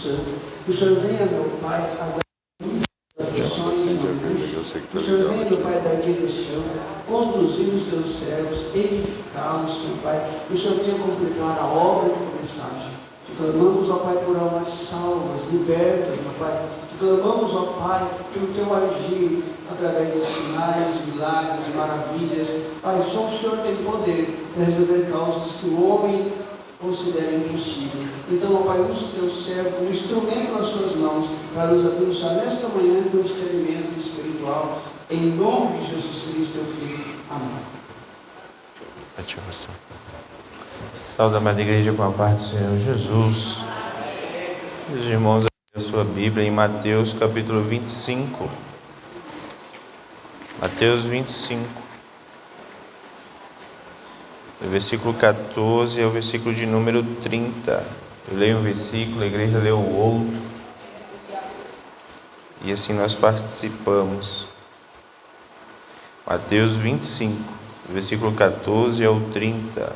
Santo. Que o Senhor venha, meu Pai, a dar instruções, que o Senhor venha, meu Pai, dar direção, conduzir os teus servos, edificá-los, meu Pai. Que o Senhor venha completar a obra que começaste. Te clamamos, ó Pai, por almas salvas, libertas, meu Pai. Te clamamos, ó Pai, pelo teu agir, através de sinais, milagres, maravilhas. Pai, só o Senhor tem poder para resolver causas que o homem considera impossível. Então, ó Pai, usa o teu servo, um instrumento nas suas mãos, para nos abençoar nesta manhã com experimento espiritual. Em nome de Jesus Cristo, teu Filho. Amém. Saúde, amada igreja, com a paz do Senhor Jesus. Os irmãos, a sua Bíblia em Mateus capítulo 25. Mateus 25. Do versículo 14 ao versículo de número 30. Eu leio um versículo, a igreja lê o outro. E assim nós participamos. Mateus 25, do versículo 14 ao 30.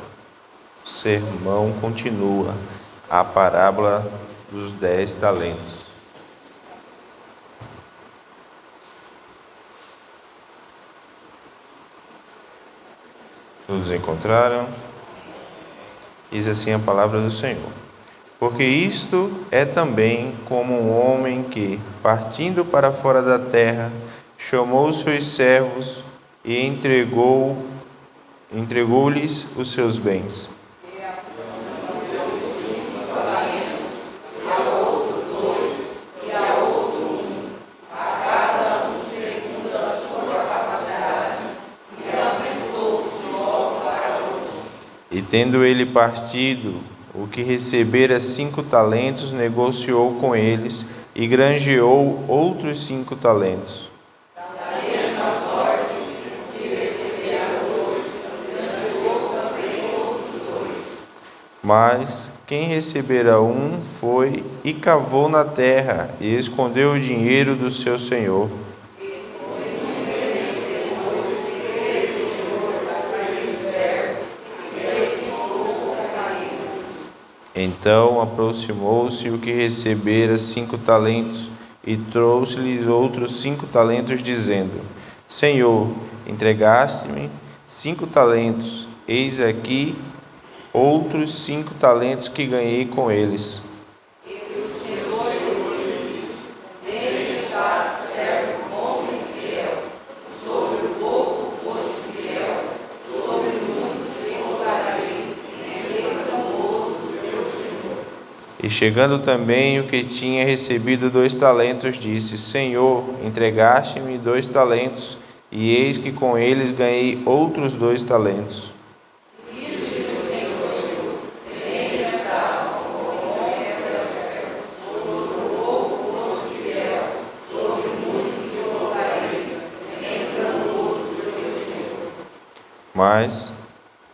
O sermão continua. A parábola dos 10 talentos. Todos encontraram? Diz assim a palavra do Senhor. Porque isto é também como um homem que, partindo para fora da terra, chamou os seus servos e entregou-lhes os seus bens. E tendo ele partido, o que recebera 5 talentos, negociou com eles e granjeou outros 5 talentos. Da mesma sorte, o que recebera 2, granjeou também outros 2. Mas quem recebera 1 foi e cavou na terra e escondeu o dinheiro do seu senhor. Então aproximou-se o que recebera 5 talentos e trouxe-lhes outros 5 talentos, dizendo: Senhor, entregaste-me 5 talentos, eis aqui outros 5 talentos que ganhei com eles. E o Senhor lhe disse: Bem estás, servo bom e fiel, sobre o pouco foste fiel, sobre o muito te colocarei, entra no gozo do teu Senhor. E chegando também o que tinha recebido 2 talentos, disse: Senhor, entregaste-me 2 talentos, e eis que com eles ganhei outros 2 talentos. Mas,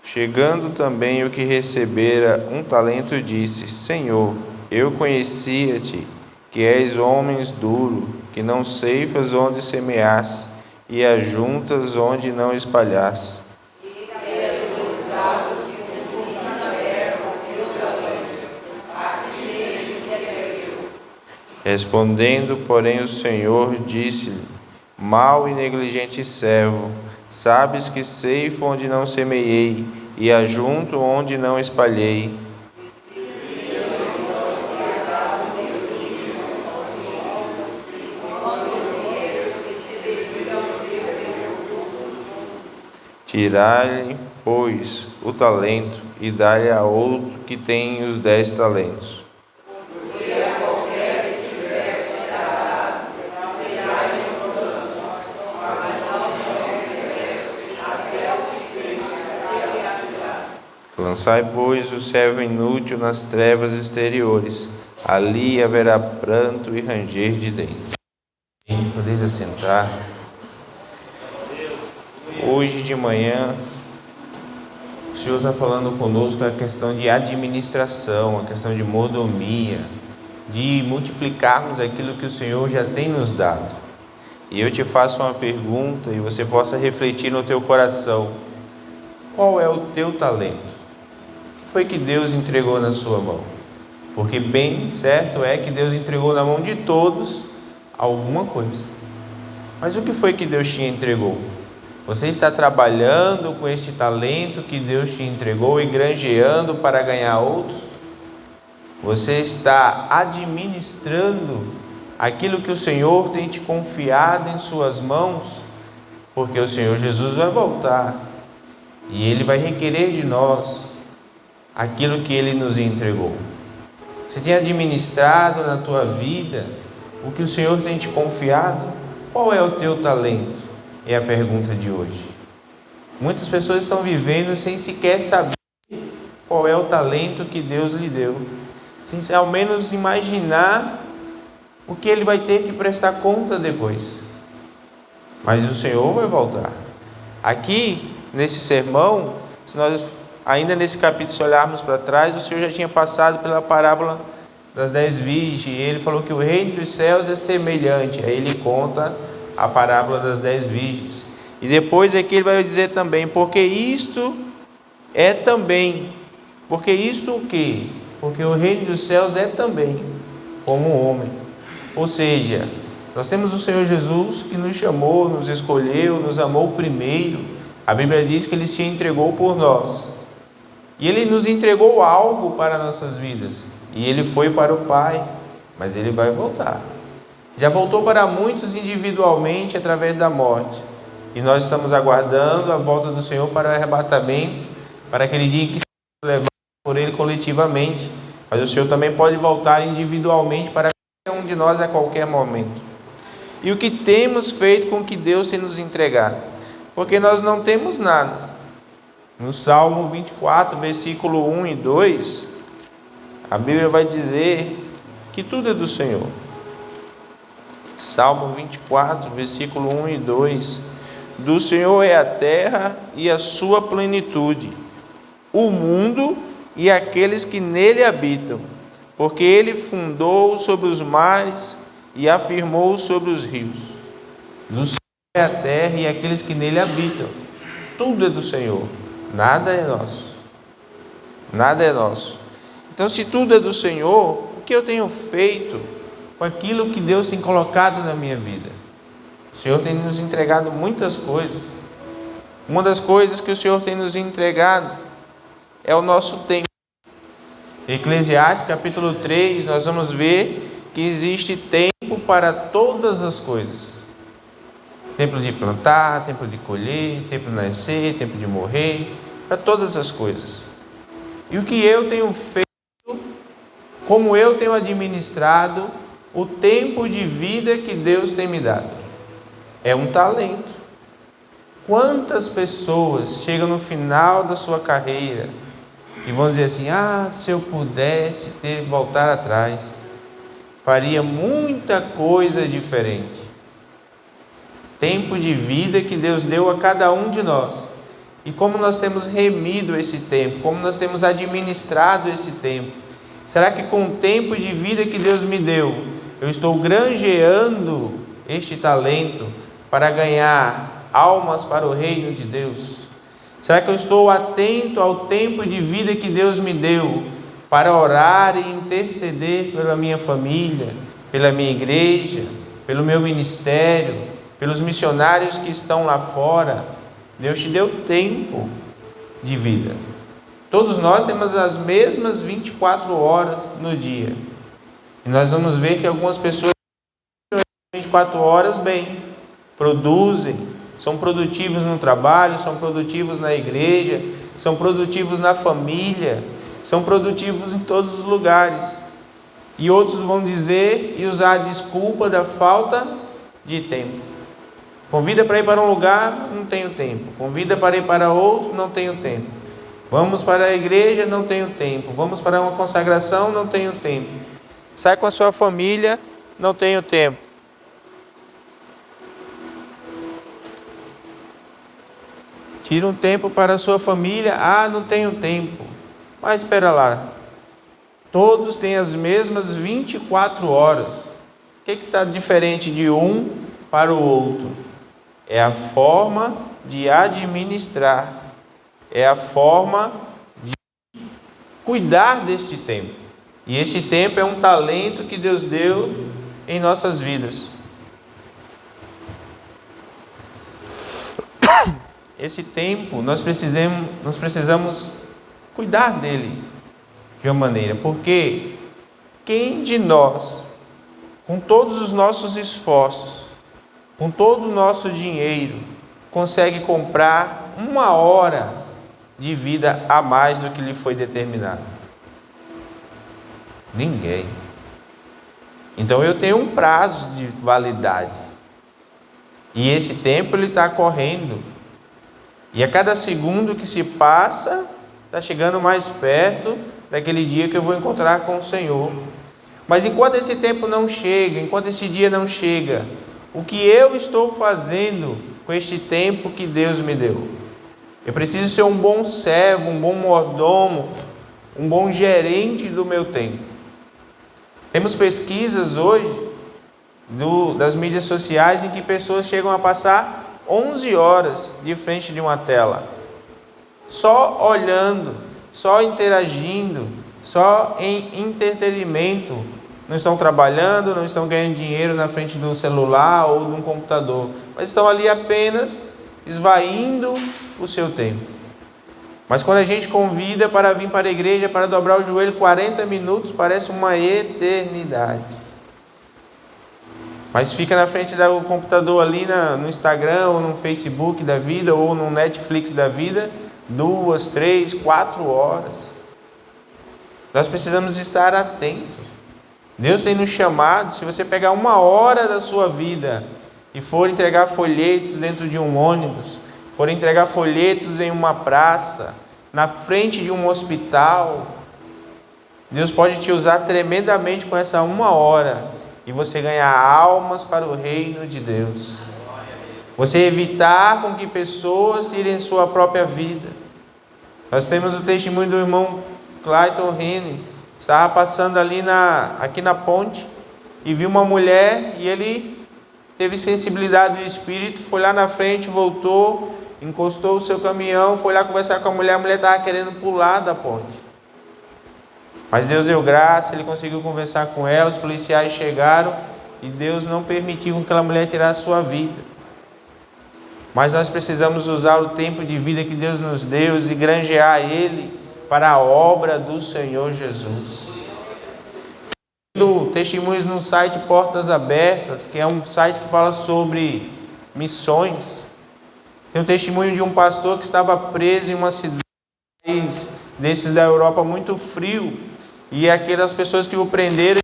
chegando também o que recebera 1 talento, disse: Senhor, eu conhecia-te, que és homem duro, que não ceifas onde semeaste, e ajuntas onde não espalhaste. Respondendo, porém, o Senhor disse-lhe: Mau e negligente servo, sabes que ceifo onde não semeei, e ajunto onde não espalhei. Tirai-lhe, pois, o talento, e dai-lhe a outro que tem os 10 talentos. Lançai, pois, o servo inútil nas trevas exteriores. Ali haverá pranto e ranger de dentes. Podeis assentar. Hoje de manhã, o Senhor está falando conosco da questão de administração, a questão de mordomia, de multiplicarmos aquilo que o Senhor já tem nos dado. E eu te faço uma pergunta e você possa refletir no teu coração. Qual é o teu talento? O que foi que Deus entregou na sua mão? Porque bem certo é que Deus entregou na mão de todos alguma coisa. Mas o que foi que Deus te entregou? Você está trabalhando com este talento que Deus te entregou e granjeando para ganhar outros? Você está administrando aquilo que o Senhor tem te confiado em suas mãos? Porque o Senhor Jesus vai voltar e Ele vai requerer de nós aquilo que Ele nos entregou. Você tem administrado na tua vida o que o Senhor tem te confiado? Qual é o teu talento? É a pergunta de hoje. Muitas pessoas estão vivendo sem sequer saber qual é o talento que Deus lhe deu, sem ao menos imaginar o que ele vai ter que prestar conta depois. Mas o Senhor vai voltar. Aqui, nesse sermão, se nós ainda nesse capítulo se olharmos para trás, o Senhor já tinha passado pela parábola das 10 virgens, e ele falou que o reino dos céus é semelhante. Aí ele conta a parábola das 10 virgens. E depois aqui ele vai dizer também, porque isto é também. Porque isto o quê? Porque o reino dos céus é também como um homem. Ou seja, nós temos o Senhor Jesus que nos chamou, nos escolheu, nos amou primeiro. A Bíblia diz que Ele se entregou por nós. E Ele nos entregou algo para nossas vidas. E Ele foi para o Pai, mas Ele vai voltar. Já voltou para muitos individualmente através da morte. E nós estamos aguardando a volta do Senhor para o arrebatamento, para aquele dia que será levado por Ele coletivamente. Mas o Senhor também pode voltar individualmente para cada um de nós a qualquer momento. E o que temos feito com o que Deus tem nos entregado? Porque nós não temos nada. No Salmo 24, versículo 1 e 2, a Bíblia vai dizer que tudo é do Senhor. Salmo 24, versículo 1 e 2. Do Senhor é a terra e a sua plenitude, o mundo e aqueles que nele habitam, porque Ele fundou sobre os mares e afirmou sobre os rios. Do Senhor é a terra e aqueles que nele habitam. Tudo é do Senhor, nada é nosso. Nada é nosso. Então, se tudo é do Senhor, o que eu tenho feito com aquilo que Deus tem colocado na minha vida? O Senhor tem nos entregado muitas coisas. Uma das coisas que o Senhor tem nos entregado é o nosso tempo. Eclesiastes capítulo 3, nós vamos ver que existe tempo para todas as coisas. Tempo de plantar, tempo de colher, tempo de nascer, tempo de morrer, para todas as coisas. E o que eu tenho feito, como eu tenho administrado o tempo de vida que Deus tem me dado? É um talento. Quantas pessoas chegam no final da sua carreira e vão dizer assim: se eu pudesse voltar atrás, faria muita coisa diferente. Tempo de vida que Deus deu a cada um de nós. E como nós temos remido esse tempo, como nós temos administrado esse tempo. Será que com o tempo de vida que Deus me deu, eu estou granjeando este talento para ganhar almas para o reino de Deus? Será que eu estou atento ao tempo de vida que Deus me deu para orar e interceder pela minha família, pela minha igreja, pelo meu ministério, pelos missionários que estão lá fora? Deus te deu tempo de vida. Todos nós temos as mesmas 24 horas no dia. E nós vamos ver que algumas pessoas 24 horas bem, produzem, são produtivos no trabalho, são produtivos na igreja, são produtivos na família, são produtivos em todos os lugares. E outros vão dizer e usar a desculpa da falta de tempo. Convida para ir para um lugar, não tenho tempo. Convida para ir para outro, não tenho tempo. Vamos para a igreja, não tenho tempo. Vamos para uma consagração, não tenho tempo. Sai com a sua família, não tenho tempo. Tira um tempo para a sua família, não tenho tempo. Mas espera lá, todos têm as mesmas 24 horas. O que está diferente de um para o outro? É a forma de administrar, é a forma de cuidar deste tempo. E este tempo é um talento que Deus deu em nossas vidas. Esse tempo nós precisamos cuidar dele de uma maneira, porque quem de nós, com todos os nossos esforços, com todo o nosso dinheiro, consegue comprar 1 hora de vida a mais do que lhe foi determinado? Ninguém. Então eu tenho um prazo de validade, e esse tempo ele está correndo, e a cada segundo que se passa, está chegando mais perto daquele dia que eu vou encontrar com o Senhor. Mas enquanto esse tempo não chega, enquanto esse dia não chega, o que eu estou fazendo com este tempo que Deus me deu? Eu preciso ser um bom servo, um bom mordomo, um bom gerente do meu tempo. Temos pesquisas hoje das mídias sociais em que pessoas chegam a passar 11 horas de frente de uma tela, só olhando, só interagindo, só em entretenimento. Não estão trabalhando, não estão ganhando dinheiro na frente de um celular ou de um computador, mas estão ali apenas esvaindo o seu tempo. Mas quando a gente convida para vir para a igreja, para dobrar o joelho, 40 minutos parece uma eternidade. Mas fica na frente do computador ali no Instagram, ou no Facebook da vida, ou no Netflix da vida, 2, 3, 4 horas. Nós precisamos estar atentos. Deus tem nos chamado. Se você pegar 1 hora da sua vida e for entregar folhetos dentro de um ônibus, for entregar folhetos em uma praça, na frente de um hospital, Deus pode te usar tremendamente com essa 1 hora e você ganhar almas para o reino de Deus. Você evitar com que pessoas tirem sua própria vida. Nós temos o testemunho do irmão Clayton Rene. Estava passando ali aqui na ponte e viu uma mulher, e ele teve sensibilidade do espírito, foi lá na frente, voltou, encostou o seu caminhão, foi lá conversar com a mulher estava querendo pular da ponte. Mas Deus deu graça, ele conseguiu conversar com ela, os policiais chegaram e Deus não permitiu que aquela mulher tirasse sua vida. Mas nós precisamos usar o tempo de vida que Deus nos deu e granjear ele para a obra do Senhor Jesus. Testemunhos no site Portas Abertas, que é um site que fala sobre missões. Tem um testemunho de um pastor que estava preso em uma cidade desses da Europa muito frio, e aquelas pessoas que o prenderam,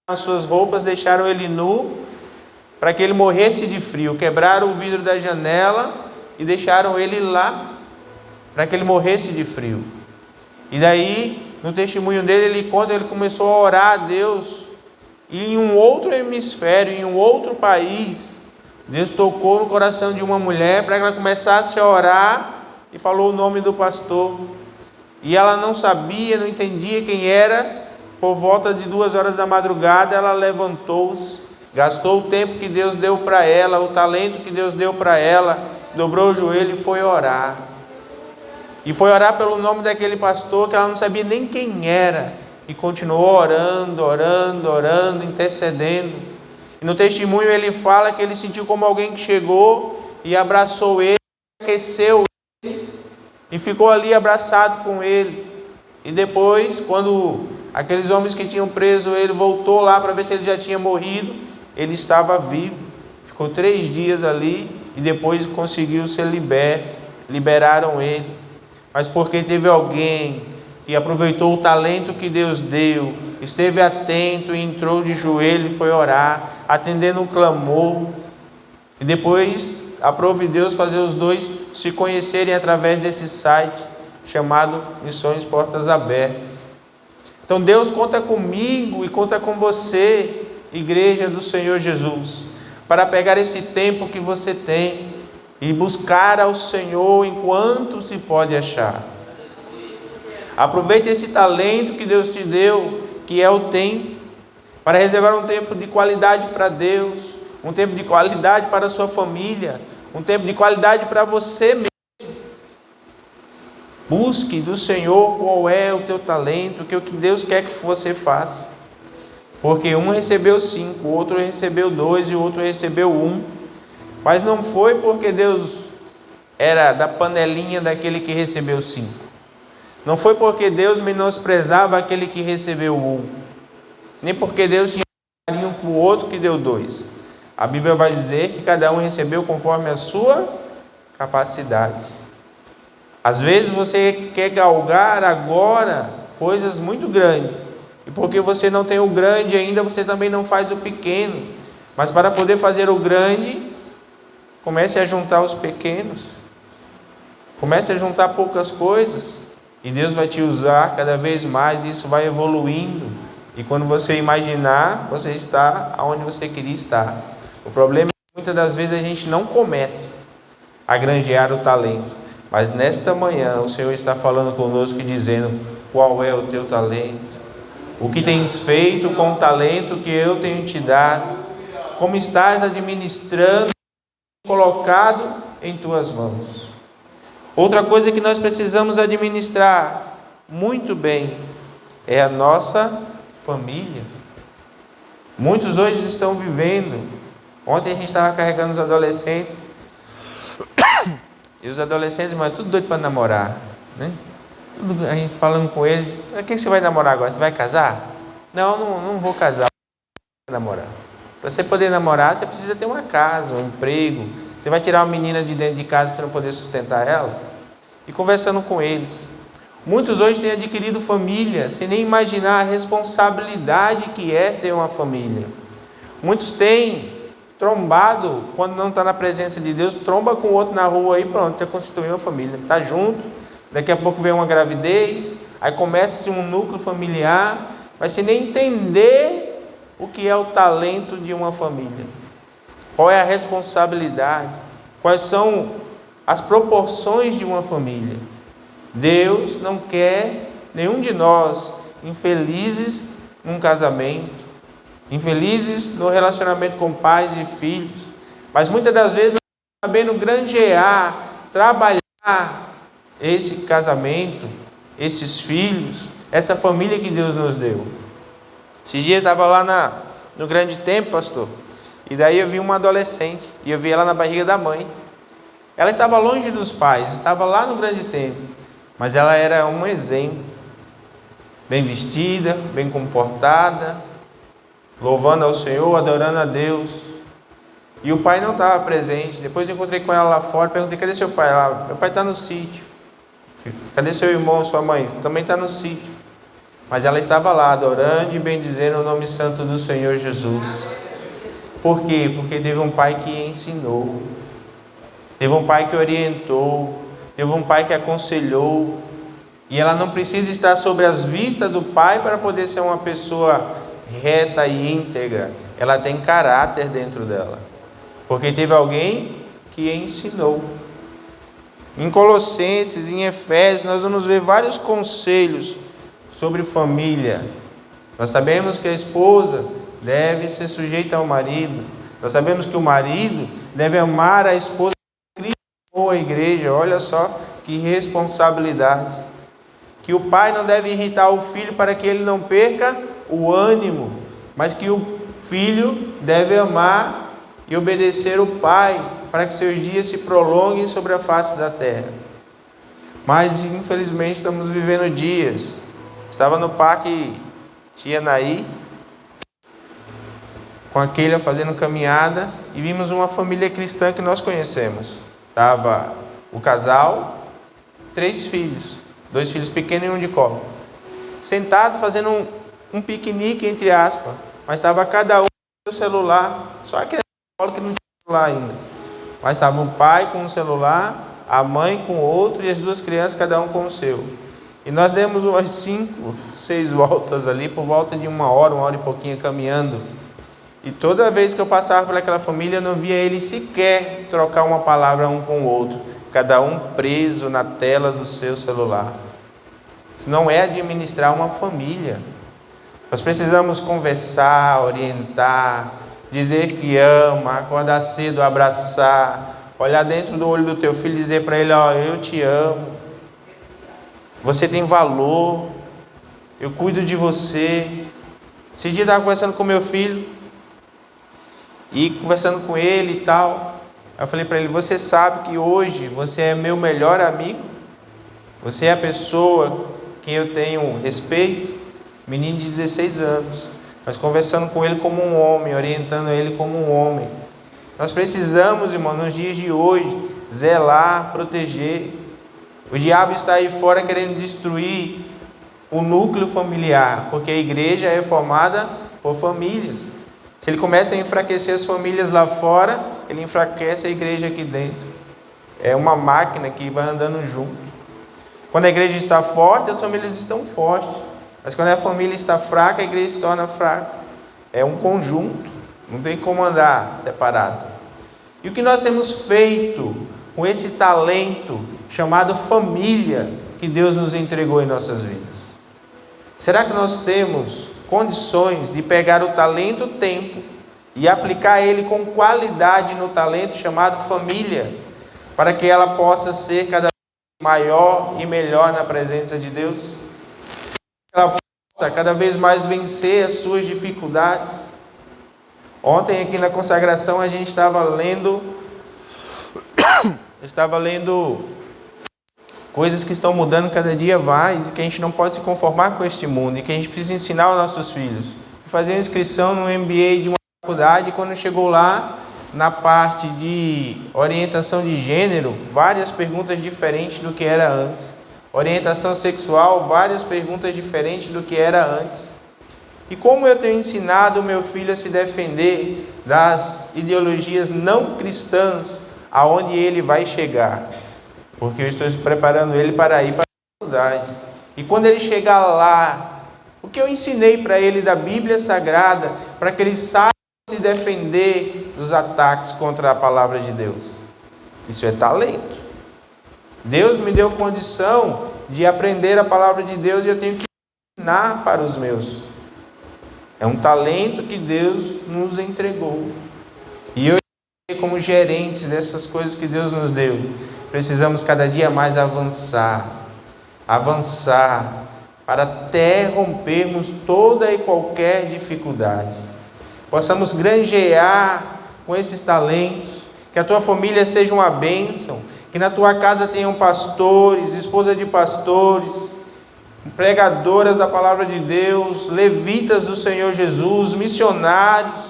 as suas roupas, deixaram ele nu para que ele morresse de frio. Quebraram o vidro da janela e deixaram ele lá para que ele morresse de frio. E daí, no testemunho dele, ele conta, ele começou a orar a Deus, e em um outro hemisfério, em um outro país, Deus tocou no coração de uma mulher para que ela começasse a orar, e falou o nome do pastor. E ela não sabia, não entendia quem era. Por volta de 2 horas da madrugada, ela levantou-se, gastou o tempo que Deus deu para ela, o talento que Deus deu para ela, dobrou o joelho e foi orar. E foi orar pelo nome daquele pastor que ela não sabia nem quem era, e continuou orando, orando, orando, intercedendo. E no testemunho ele fala que ele sentiu como alguém que chegou e abraçou ele, aqueceu ele e ficou ali abraçado com ele. E depois, quando aqueles homens que tinham preso ele voltou lá para ver se ele já tinha morrido, ele estava vivo. Ficou 3 dias ali e depois conseguiu ser liberto. Liberaram ele. Mas porque teve alguém que aproveitou o talento que Deus deu, esteve atento e entrou de joelho e foi orar, atendendo um clamor. E depois aprove Deus fazer os dois se conhecerem através desse site chamado Missões Portas Abertas. Então Deus conta comigo e conta com você, igreja do Senhor Jesus, para pegar esse tempo que você tem e buscar ao Senhor enquanto se pode achar. Aproveite esse talento que Deus te deu, que é o tempo, para reservar um tempo de qualidade para Deus, um tempo de qualidade para a sua família, um tempo de qualidade para você mesmo. Busque do Senhor qual é o teu talento, o que Deus quer que você faça. Porque um recebeu 5, o outro recebeu 2 e o outro recebeu 1. Mas não foi porque Deus era da panelinha daquele que recebeu 5. Não foi porque Deus menosprezava aquele que recebeu 1. Nem porque Deus tinha carinho com o outro que deu 2. A Bíblia vai dizer que cada um recebeu conforme a sua capacidade. Às vezes você quer galgar agora coisas muito grandes. E porque você não tem o grande ainda, você também não faz o pequeno. Mas para poder fazer o grande, comece a juntar os pequenos. Comece a juntar poucas coisas. E Deus vai te usar cada vez mais, e isso vai evoluindo. E quando você imaginar, você está onde você queria estar. O problema é que muitas das vezes a gente não começa a granjear o talento. Mas nesta manhã o Senhor está falando conosco e dizendo: qual é o teu talento? O que tens feito com o talento que eu tenho te dado? Como estás administrando, colocado em tuas mãos? Outra coisa que nós precisamos administrar muito bem é a nossa família. Muitos hoje estão vivendo. Ontem a gente estava carregando os adolescentes. E os adolescentes, mas tudo doido para namorar, né? Tudo, a gente falando com eles: para que você vai namorar agora? Você vai casar? Não vou casar, vou namorar. Para você poder namorar, você precisa ter uma casa, um emprego. Você vai tirar uma menina de dentro de casa para você não poder sustentar ela? E conversando com eles. Muitos hoje têm adquirido família, sem nem imaginar a responsabilidade que é ter uma família. Muitos têm trombado, quando não está na presença de Deus, tromba com o outro na rua aí, pronto, já constituiu uma família, está junto. Daqui a pouco vem uma gravidez, aí começa um núcleo familiar, mas sem nem entender o que é o talento de uma família. Qual é a responsabilidade? Quais são as proporções de uma família? Deus não quer nenhum de nós infelizes num casamento, infelizes no relacionamento com pais e filhos, mas muitas das vezes não sabendo granjear, trabalhar esse casamento, esses filhos, essa família que Deus nos deu. Esses dias eu estava lá no Grande Templo, pastor, e daí eu vi uma adolescente, e eu vi ela na barriga da mãe. Ela estava longe dos pais, estava lá no Grande Templo, mas ela era um exemplo, bem vestida, bem comportada, louvando ao Senhor, adorando a Deus. E o pai não estava presente. Depois eu encontrei com ela lá fora, perguntei: cadê seu pai? Ela: meu pai está no sítio. Cadê seu irmão, sua mãe? Também está no sítio. Mas ela estava lá adorando e bendizendo o nome santo do Senhor Jesus. Por quê? Porque teve um pai que ensinou, teve um pai que orientou, teve um pai que aconselhou. E ela não precisa estar sobre as vistas do pai para poder ser uma pessoa reta e íntegra. Ela tem caráter dentro dela, porque teve alguém que ensinou. Em Colossenses, em Efésios, nós vamos ver vários conselhos sobre família. Nós sabemos que a esposa deve ser sujeita ao marido. Nós sabemos que o marido deve amar a esposa que Cristo amou a igreja. Olha só que responsabilidade. Que o pai não deve irritar o filho para que ele não perca o ânimo, mas que o filho deve amar e obedecer o pai para que seus dias se prolonguem sobre a face da terra. Mas infelizmente estamos vivendo dias. Estava no Parque Tianaí com a Keila fazendo caminhada e vimos uma família cristã que nós conhecemos. Estava o casal, 3 filhos, 2 filhos pequenos e um de colo, sentados fazendo um piquenique, entre aspas, mas estava cada um com o celular, só aquele que não tinha celular ainda, mas estava o pai com o celular, a mãe com outro e as 2 crianças, cada um com o seu. E nós demos umas 5, 6 voltas ali, por volta de 1 hora e pouquinho caminhando. E toda vez que eu passava por aquela família, eu não via eles sequer trocar uma palavra um com o outro. Cada um preso na tela do seu celular. Isso não é administrar uma família. Nós precisamos conversar, orientar, dizer que ama, acordar cedo, abraçar, olhar dentro do olho do teu filho e dizer para ele: ó, eu te amo. Você tem valor. Eu cuido de você. Esse dia eu estava conversando com meu filho. E conversando com ele e tal. Eu falei para ele: você sabe que hoje você é meu melhor amigo? Você é a pessoa que eu tenho respeito? Menino de 16 anos. Mas conversando com ele como um homem, orientando ele como um homem. Nós precisamos, irmão, nos dias de hoje, zelar, proteger. O diabo está aí fora querendo destruir o núcleo familiar, porque a igreja é formada por famílias. Se ele começa a enfraquecer as famílias lá fora, ele enfraquece a igreja aqui dentro. É uma máquina que vai andando junto. Quando a igreja está forte, as famílias estão fortes. Mas quando a família está fraca, a igreja se torna fraca. É um conjunto, não tem como andar separado. E o que nós temos feito com esse talento chamado família que Deus nos entregou em nossas vidas? Será que nós temos condições de pegar o talento tempo e aplicar ele com qualidade no talento chamado família, para que ela possa ser cada vez maior e melhor na presença de Deus? Ela possa cada vez mais vencer as suas dificuldades. Ontem aqui na consagração a gente estava lendo coisas que estão mudando cada dia mais, e que a gente não pode se conformar com este mundo, e que a gente precisa ensinar aos nossos filhos. Fazer uma inscrição no MBA de uma faculdade, e quando chegou lá, na parte de orientação de gênero, várias perguntas diferentes do que era antes. Orientação sexual, várias perguntas diferentes do que era antes. E como eu tenho ensinado o meu filho a se defender das ideologias não cristãs, aonde ele vai chegar? Porque eu estou preparando ele para ir para a faculdade. E quando ele chegar lá, o que eu ensinei para ele da Bíblia Sagrada, para que ele saiba se defender dos ataques contra a palavra de Deus? Isso é talento. Deus me deu condição de aprender a palavra de Deus, e eu tenho que ensinar para os meus. É um talento que Deus nos entregou. E eu, como gerentes dessas coisas que Deus nos deu, precisamos cada dia mais avançar, para até rompermos toda e qualquer dificuldade. Possamos granjear com esses talentos, que a tua família seja uma bênção, que na tua casa tenham pastores, esposa de pastores, pregadoras da palavra de Deus, levitas do Senhor Jesus, missionários.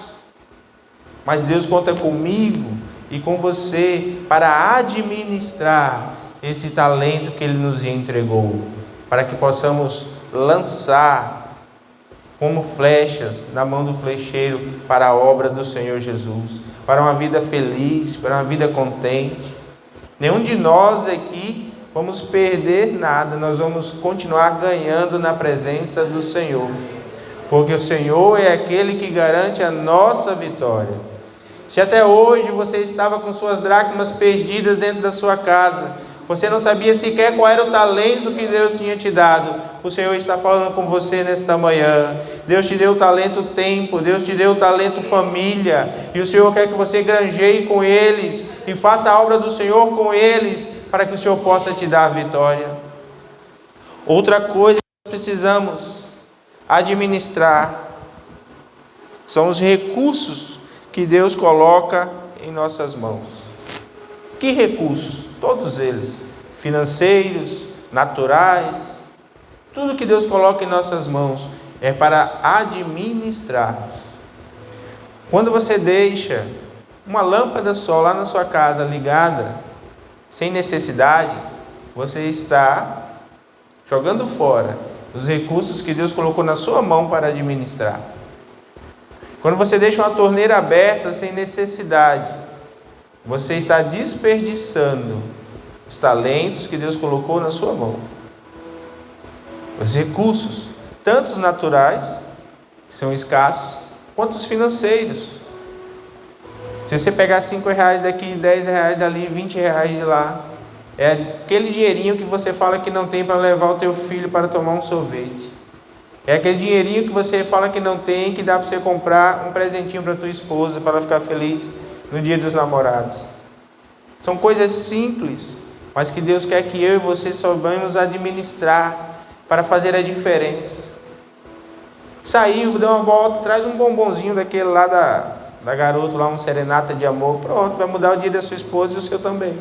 Mas Deus conta comigo e com você para administrar esse talento que Ele nos entregou, para que possamos lançar como flechas na mão do flecheiro para a obra do Senhor Jesus, para uma vida feliz, para uma vida contente. Nenhum de nós aqui vamos perder nada, nós vamos continuar ganhando na presença do Senhor, porque o Senhor é aquele que garante a nossa vitória. Se até hoje você estava com suas dracmas perdidas dentro da sua casa, você não sabia sequer qual era o talento que Deus tinha te dado, o Senhor está falando com você nesta manhã. Deus te deu o talento tempo, Deus te deu o talento família, e o Senhor quer que você granjeie com eles e faça a obra do Senhor com eles, para que o Senhor possa te dar a vitória. Outra coisa que nós precisamos administrar são os recursos que Deus coloca em nossas mãos. Que recursos? Todos eles, financeiros, naturais, tudo que Deus coloca em nossas mãos é para administrarmos. Quando você deixa uma lâmpada só lá na sua casa ligada, sem necessidade, você está jogando fora os recursos que Deus colocou na sua mão para administrar. Quando você deixa uma torneira aberta sem necessidade, você está desperdiçando os talentos que Deus colocou na sua mão. Os recursos, tanto os naturais, que são escassos, quanto os financeiros. Se você pegar R$5 daqui, R$10 dali, R$20 de lá, é aquele dinheirinho que você fala que não tem para levar o teu filho para tomar um sorvete. É aquele dinheirinho que você fala que não tem, que dá para você comprar um presentinho para tua esposa, para ela ficar feliz no dia dos namorados. São coisas simples mas que Deus quer que eu e você saibamos administrar para fazer a diferença. Saiu, deu uma volta, traz um bombonzinho daquele lá da garota, lá, um serenata de amor, pronto, vai mudar o dia da sua esposa e o seu também.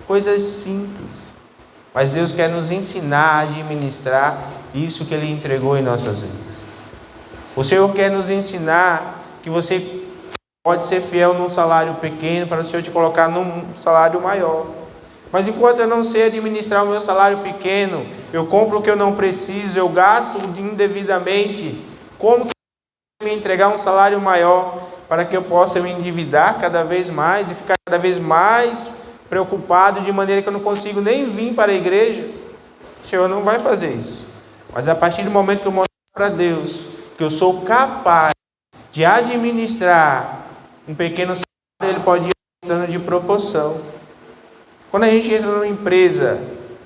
Coisas simples, mas Deus quer nos ensinar a administrar isso que Ele entregou em nossas vidas. O Senhor quer nos ensinar que você pode ser fiel num salário pequeno para o Senhor te colocar num salário maior. Mas enquanto eu não sei administrar o meu salário pequeno, eu compro o que eu não preciso, eu gasto indevidamente, como que me entregar um salário maior para que eu possa me endividar cada vez mais e ficar cada vez mais preocupado de maneira que eu não consigo nem vir para a igreja? O Senhor não vai fazer isso. Mas a partir do momento que eu mostrar para Deus que eu sou capaz de administrar um pequeno salário, ele pode ir aumentando de proporção. Quando a gente entra numa empresa,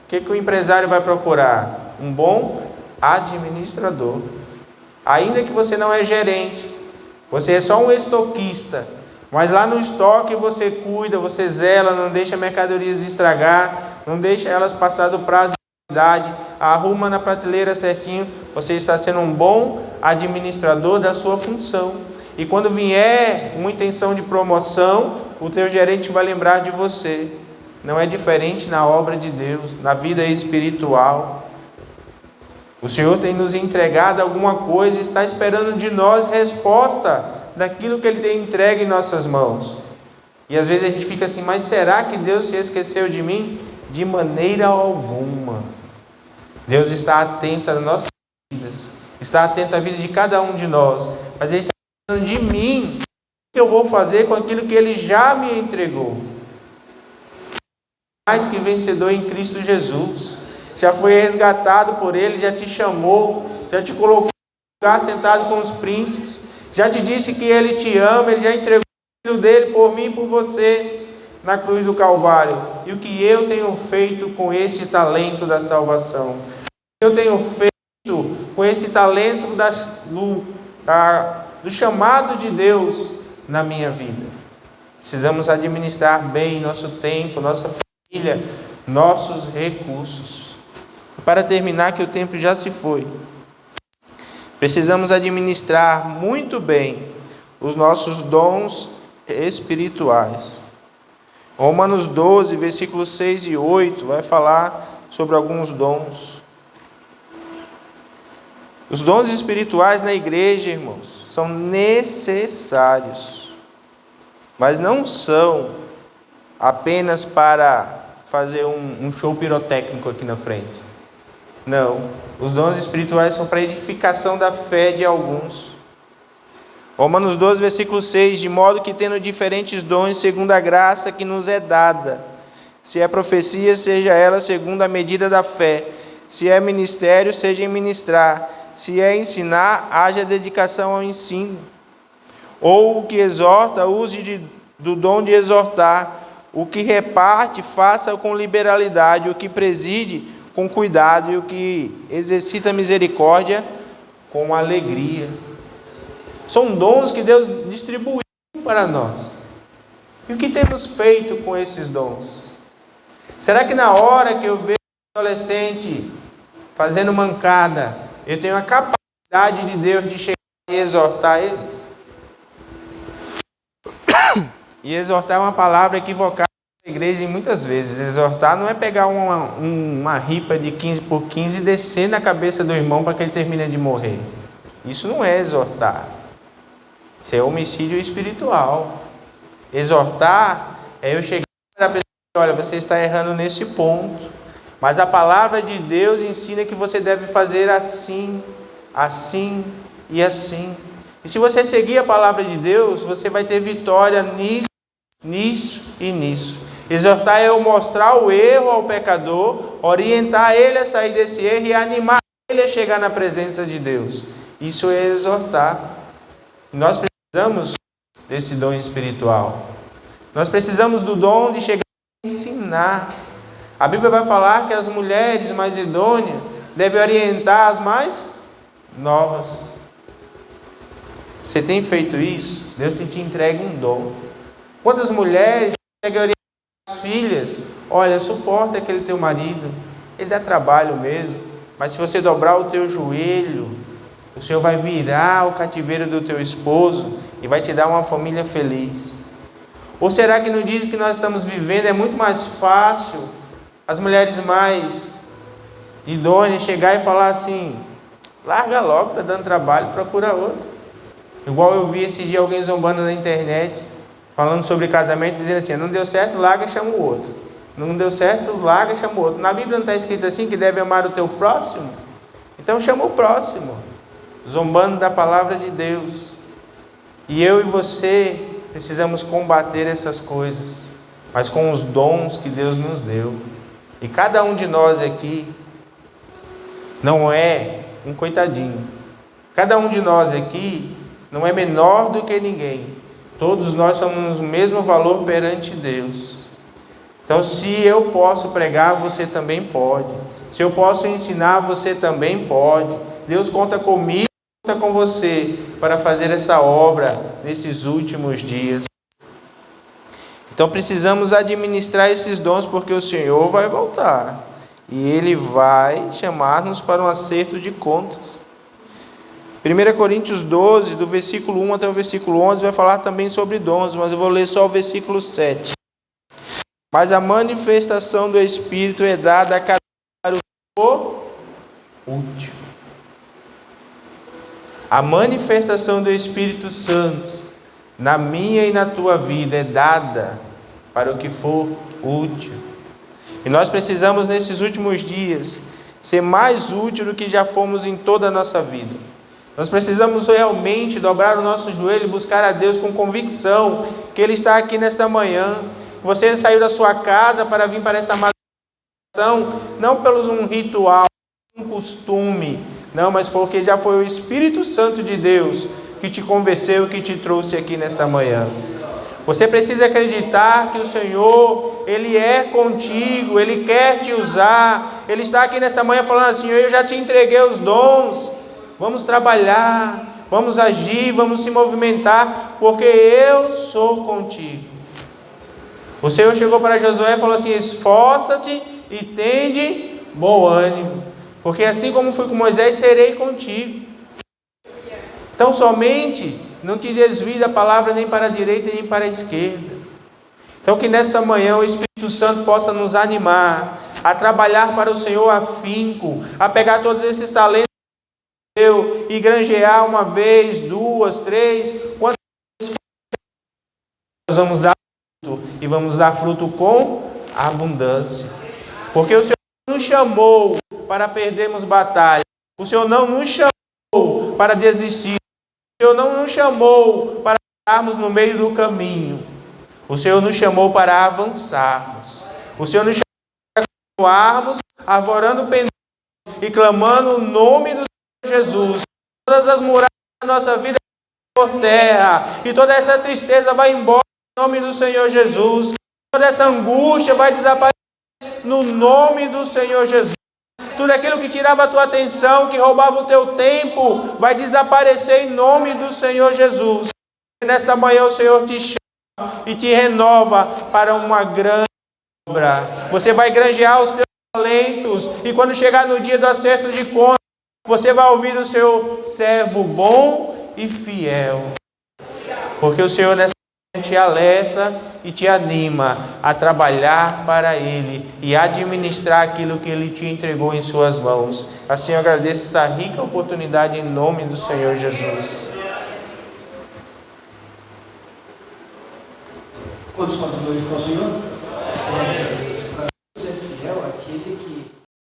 o que o empresário vai procurar? Um bom administrador. Ainda que você não é gerente, você é só um estoquista, mas lá no estoque você cuida, você zela, não deixa mercadorias estragar, não deixa elas passar do prazo de validade, arruma na prateleira certinho, você está sendo um bom administrador da sua função. E quando vier uma intenção de promoção, o teu gerente vai lembrar de você. Não é diferente na obra de Deus, na vida espiritual. O Senhor tem nos entregado alguma coisa e está esperando de nós resposta daquilo que Ele tem entregue em nossas mãos. E às vezes a gente fica assim, mas será que Deus se esqueceu de mim? De maneira alguma. Deus está atento às nossas vidas, está atento à vida de cada um de nós, mas Ele está atento de mim, o que eu vou fazer com aquilo que Ele já me entregou. Mais que vencedor em Cristo Jesus, já foi resgatado por Ele, já te chamou, já te colocou no lugar sentado com os príncipes, já te disse que Ele te ama, Ele já entregou o Filho dele por mim e por você na cruz do Calvário. E o que eu tenho feito com este talento da salvação? O que eu tenho feito com esse talento do chamado de Deus na minha vida? Precisamos administrar bem nosso tempo, nossa família, nossos recursos. Para terminar, que o tempo já se foi, precisamos administrar muito bem os nossos dons espirituais. Romanos 12, versículos 6 e 8, vai falar sobre alguns dons. Os dons espirituais na igreja, irmãos, são necessários, mas não são apenas para fazer um show pirotécnico aqui na frente. Não, os dons espirituais são para a edificação da fé de alguns. Romanos 12, versículo 6, de modo que tendo diferentes dons segundo a graça que nos é dada, se é profecia, seja ela segundo a medida da fé, se é ministério, seja em ministrar, se é ensinar, haja dedicação ao ensino, ou o que exorta, use do dom de exortar, o que reparte, faça com liberalidade, o que preside, com cuidado, e o que exercita misericórdia, com alegria. São dons que Deus distribuiu para nós. E o que temos feito com esses dons? Será que na hora que eu vejo um adolescente fazendo mancada, eu tenho a capacidade de Deus de chegar e exortar ele? E exortar é uma palavra equivocada na igreja muitas vezes. Exortar não é pegar uma ripa de 15 por 15 e descer na cabeça do irmão para que ele termine de morrer. Isso não é exortar. Isso é homicídio espiritual. Exortar é eu chegar para a pessoa e dizer, olha, você está errando nesse ponto. Mas a palavra de Deus ensina que você deve fazer assim, assim e assim. E se você seguir a palavra de Deus, você vai ter vitória nisso e nisso. Exortar é eu mostrar o erro ao pecador, orientar ele a sair desse erro e animar ele a chegar na presença de Deus. Isso é exortar. Nós precisamos desse dom espiritual. Nós precisamos do dom de chegar a ensinar. A Bíblia vai falar que as mulheres mais idôneas devem orientar as mais novas. Você tem feito isso? Deus te entrega um dom. Quantas mulheres conseguem orientar as filhas, olha, suporta aquele teu marido, ele dá trabalho mesmo, mas se você dobrar o teu joelho, o Senhor vai virar o cativeiro do teu esposo e vai te dar uma família feliz. Ou será que no dia que nós estamos vivendo é muito mais fácil as mulheres mais idôneas chegar e falar assim: larga logo, está dando trabalho, procura outro. Igual eu vi esse dia alguém zombando na internet, falando sobre casamento, dizendo assim: não deu certo, larga, chama o outro. Não deu certo, larga, chama o outro. Na Bíblia não está escrito assim que deve amar o teu próximo? Então chama o próximo, zombando da palavra de Deus. E eu e você precisamos combater essas coisas, mas com os dons que Deus nos deu. E cada um de nós aqui não é um coitadinho. Cada um de nós aqui não é menor do que ninguém. Todos nós somos o mesmo valor perante Deus. Então, se eu posso pregar, você também pode. Se eu posso ensinar, você também pode. Deus conta comigo, conta com você para fazer essa obra nesses últimos dias. Então precisamos administrar esses dons, porque o Senhor vai voltar e Ele vai chamar-nos para um acerto de contas. 1 Coríntios 12, do versículo 1 até o versículo 11, vai falar também sobre dons, mas eu vou ler só o versículo 7. Mas a manifestação do Espírito é dada a cada um útil. A manifestação do Espírito Santo na minha e na tua vida é dada para o que for útil. E nós precisamos nesses últimos dias ser mais útil do que já fomos em toda a nossa vida. Nós precisamos realmente dobrar o nosso joelho e buscar a Deus com convicção que Ele está aqui nesta manhã. Você saiu da sua casa para vir para esta manifestação, não pelo um ritual, um costume, não, mas porque já foi o Espírito Santo de Deus que te convenceu, que te trouxe aqui nesta manhã. Você precisa acreditar que o Senhor, Ele é contigo, Ele quer te usar. Ele está aqui nesta manhã falando assim: eu já te entreguei os dons, vamos trabalhar, vamos agir, vamos se movimentar, porque eu sou contigo. O Senhor chegou para Josué e falou assim: esforça-te e tende bom ânimo, porque assim como fui com Moisés, serei contigo. Então somente não te desvie da palavra nem para a direita nem para a esquerda. Então que nesta manhã o Espírito Santo possa nos animar a trabalhar para o Senhor afinco, a pegar todos esses talentos e granjear uma vez, duas, três, quantas nós vamos dar fruto, e vamos dar fruto com abundância. Porque o Senhor não nos chamou para perdermos batalha, o Senhor não nos chamou para desistir, o Senhor não nos chamou para ficarmos no meio do caminho, o Senhor nos chamou para avançarmos, o Senhor nos chamou para continuarmos arvorando pendentes e clamando o nome do Senhor Jesus. Todas as muralhas da nossa vida por terra, e toda essa tristeza vai embora no nome do Senhor Jesus, toda essa angústia vai desaparecer no nome do Senhor Jesus. Tudo aquilo que tirava a tua atenção, que roubava o teu tempo, vai desaparecer em nome do Senhor Jesus. E nesta manhã o Senhor te chama e te renova para uma grande obra. Você vai granjear os teus talentos, e quando chegar no dia do acerto de contas, você vai ouvir o seu servo bom e fiel. Porque o Senhor nessa te alerta e te anima a trabalhar para Ele e administrar aquilo que Ele te entregou em suas mãos. Assim eu agradeço essa rica oportunidade em nome do Senhor Jesus. Quantos podem glorificar o Senhor?